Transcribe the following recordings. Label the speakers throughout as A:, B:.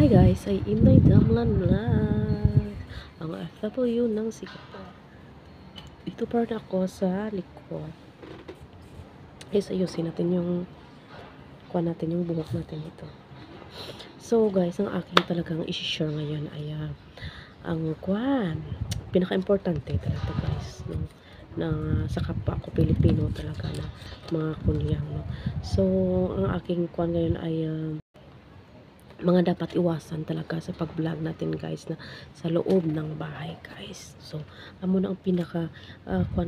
A: Hi guys, ay Inday Damlan Vlog, ang FW ng Singapore. Dito pa rin ako sa likod. Guys, ayusin natin yung natin yung buhok natin dito. So guys, ang aking talagang i-share ngayon ay ang pinaka-importante talaga guys, no? Na sa kapwa ko Pilipino talaga na mga kunyang, no? So ang aking ngayon ay mga dapat iwasan talaga sa pag-vlog natin guys na sa loob ng bahay guys. So amo na ang pinaka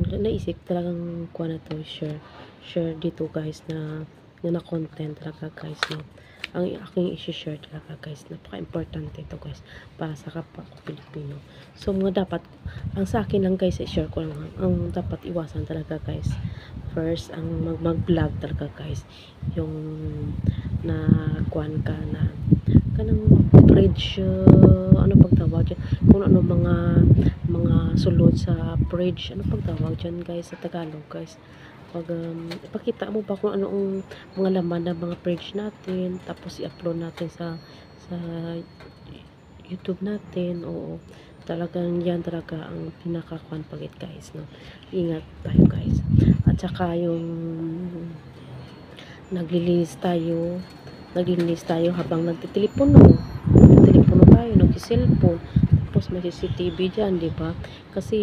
A: naisip talagang na to share dito guys na content talaga guys, no. Ang aking i-share talaga guys, napaka-importante ito guys para sa kapwa ko Pilipino. So mga dapat ang sa akin lang guys i-share ko lang ang dapat iwasan talaga guys. First ang mag-vlog talaga guys, yung na ka na kanang bridge, ano pagtawag dyan, kung ano mga sulod sa bridge, ano pagtawag dyan guys sa Tagalog guys, pag ipakita mo ba kung ano ang mga laman ng mga bridge natin, tapos i-upload natin sa YouTube natin. Oo, talagang yan talaga ang pinaka-kuan pagit guys, no. Ingat tayo guys, at saka yung naglilinis tayo habang nagtitelepono tayo, nagsiselfone, tapos may CCTV dyan, di ba? Kasi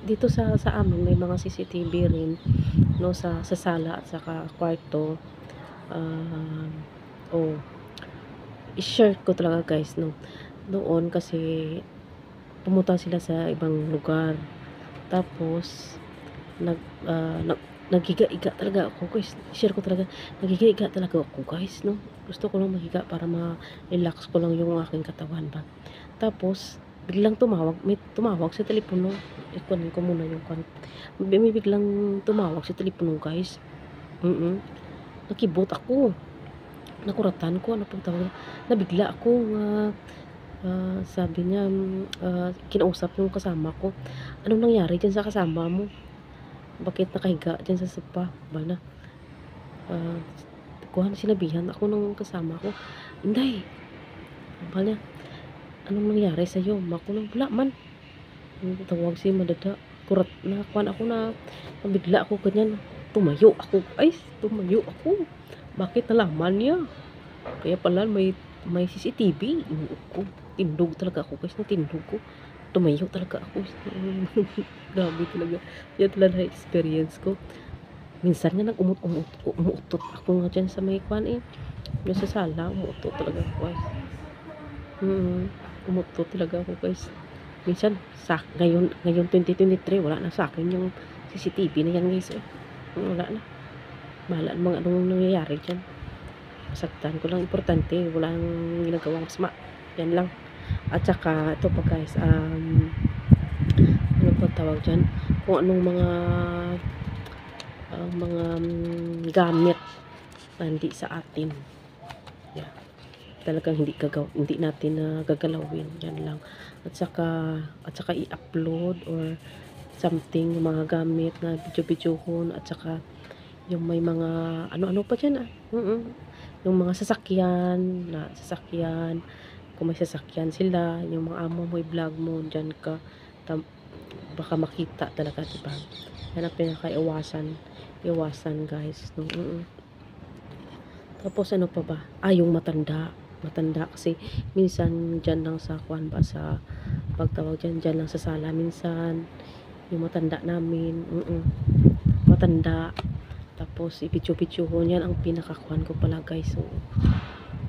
A: dito sa amin may mga CCTV rin, no, sa sala at saka kwarto. I-share ko talaga guys, no, doon kasi pumunta sila sa ibang lugar, tapos naghiga-higa talaga ako guys. Share ko talaga, naghiga-higa talaga ako guys, no. Gusto ko lang maghiga para ma-relax ko lang yung aking katawan ba. Tapos biglang may tumawag sa telepono. Ikunin ko muna yung may biglang tumawag sa telepono guys. Nakibot ako, nakuratan ko, ano pang tawag, nabigla ako sabi niya, kinausap yung kasama ko, anong nangyari dyan sa kasama mo, bakit nakahiga dyan sa sopa ba na sinabihan ako ng kasama ko, Inday, ba niya, anong nangyari sa'yo? Ako nang wala man, tawag si madada, kurat na ako na nabigla ako ganyan, tumayo ako, bakit nalaman niya, kaya pala may CCTV. Tindog talaga ako guys, tindog ko, tumayo talaga ako. Grabe talaga yan talaga na experience ko. Minsan nga umutot ako nga dyan sa may yung sa sala, umutot talaga ako guys. Umutot talaga ako guys. Minsan ngayon 2023 wala na sa akin yung CCTV na yan guys, wala na, bahala mga anong nangyayari dyan, masaktan ko lang, importante walang ginagawang masama, yan lang. At saka ito pa guys, ano pa tawag dyan, kung anong mga gamit hindi sa atin, talagang hindi natin gagalawin, yan lang. At saka i-upload or something, mga gamit na video-videohon, at saka yung may mga ano-ano pa dyan, yung mga sasakyan, kung may sasakyan sila, yung mga amo mo i-vlog mo dyan ka, baka makita talaga, diba? Yan ang pinaka-iwasan guys, no? Tapos ano pa ba, yung matanda kasi minsan dyan lang sa sa pagtawag dyan lang sa sala, minsan yung matanda namin, matanda, tapos i-video-videohon, yan ang pinaka-kuan ko pala guys. So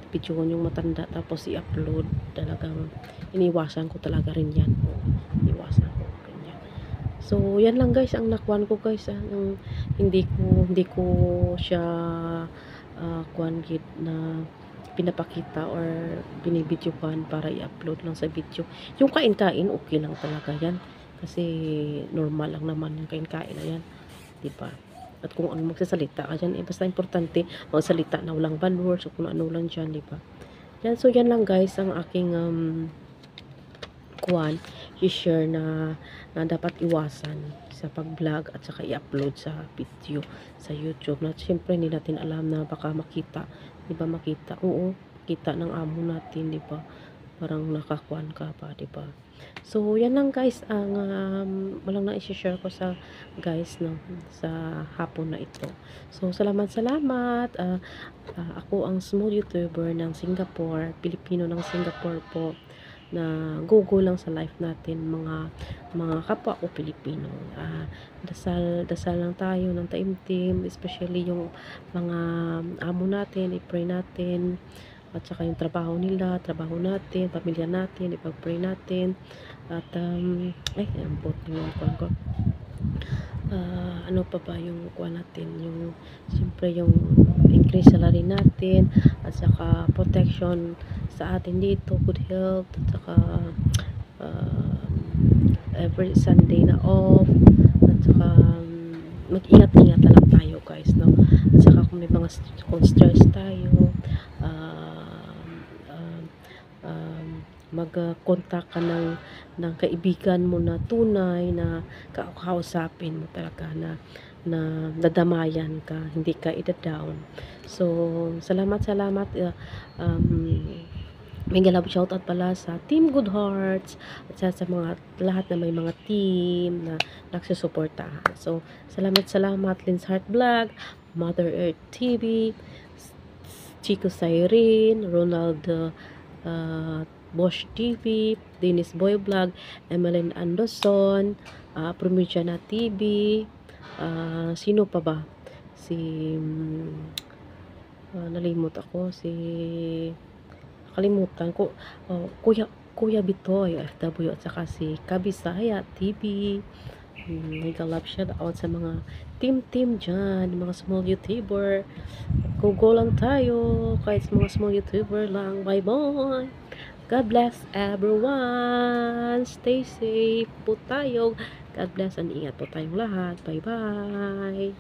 A: videohon yung matanda, tapos i-upload, talagang iniwasan ko talaga rin yan, iniwasan ko ganyan. So yan lang guys ang nakuan ko guys, hindi ko siya na pinapakita or binibidyohan para i-upload lang sa video. Yung kain-kain okay lang talaga yan, kasi normal lang naman yung kain-kain na yan, diba? At kung ano magsasalita ka dyan, basta importante magsalita na walang bad words o kung ano lang dyan, diba? Yan, so yan lang guys ang aking i-share na dapat iwasan sa pag-vlog at saka i-upload sa video sa YouTube. Na siyempre hindi natin alam na baka makita, diba, makita, oo, kita ng amo natin, 'di ba? Parang nakakuan ka pa, 'di ba? So, yan lang guys ang walang na i-share ko sa guys no sa hapon na ito. So, salamat. Ako ang small YouTuber ng Singapore, Pilipino ng Singapore po na go lang sa life natin mga kapwa ko Pilipino. Dasal lang tayo ng taimtim, especially yung mga amo natin, i-pray natin at saka yung trabaho nila, trabaho natin, pamilya natin, ipag-pray natin. At ang buti yung kuwan ko. Ano pa ba yung kuwan natin, yung siyempre yung increase salary natin at saka protection sa atin dito, good health at saka every Sunday na off at saka mag-ingat-ingat na lang tayo guys no. At saka kung stress tayo, mag-contact ka ng kaibigan mo na tunay na kakausapin mo talaga na dadamayan ka, hindi ka ida-down. So, salamat. Mega love shoutout pala sa Team Good Hearts at sa mga lahat na may mga team na nagsusuportahan. So, salamat Lins Heart Vlog, Mother Earth TV, Chico Cyrene, Ronald Bosch TV, Dennis Boy Vlog, Emeline Anderson, Provinciana TV, sino pa ba? Nakalimutan ko, Kuya Bitoy, FW, at saka si Kabisaya TV. Mega love shout out sa mga team dyan, mga small YouTuber. Go lang tayo, kahit mga small YouTuber lang. Bye. God bless everyone. Stay safe po tayo. God bless and ingat po tayong lahat. Bye.